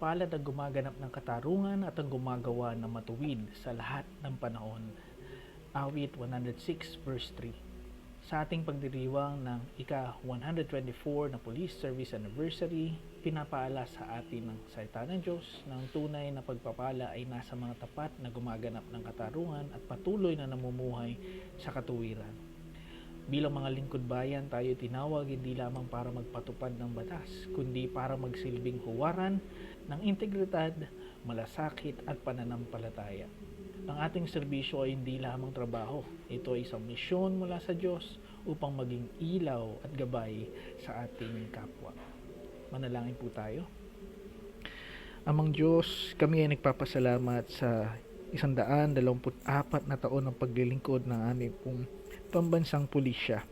mapalad ang gumaganap ng katarungan at ang gumagawa ng matuwid sa lahat ng panahon. Awit 106 verse 3. Sa ating pagdiriwang ng ika-124 na Police Service Anniversary, pinapaala sa atin ng salita ng Diyos ng tunay na pagpapala ay nasa mga tapat na gumaganap ng katarungan at patuloy na namumuhay sa katuwiran. Bilang mga lingkod bayan, tayo tinawag hindi lamang para magpatupad ng batas, kundi para magsilbing huwaran ng integridad, malasakit at pananampalataya. Ang ating serbisyo ay hindi lamang trabaho. Ito ay isang misyon mula sa Diyos upang maging ilaw at gabay sa ating kapwa. Manalangin po tayo. Amang Diyos, kami ay nagpapasalamat sa 124 na taon ng paglilingkod ng aming pong pambansang pulisya.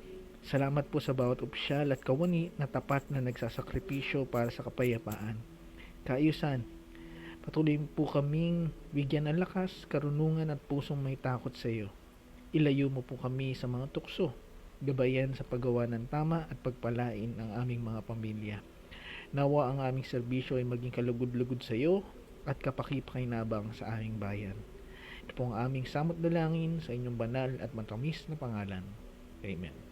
Salamat po sa bawat opisyal at kawani na tapat na nagsasakripisyo para sa kapayapaan. Kaayusan, patuloy po kaming bigyan ng lakas, karunungan at pusong may takot sa iyo. Ilayo mo po kami sa mga tukso, gabayan sa paggawa ng tama at pagpalain ang aming mga pamilya. Nawa ang aming serbisyo ay maging kalugod-lugod sa iyo at kapaki-pakinabang sa aming bayan. Ito po ang aming samot dalangin sa inyong banal at matamis na pangalan. Amen.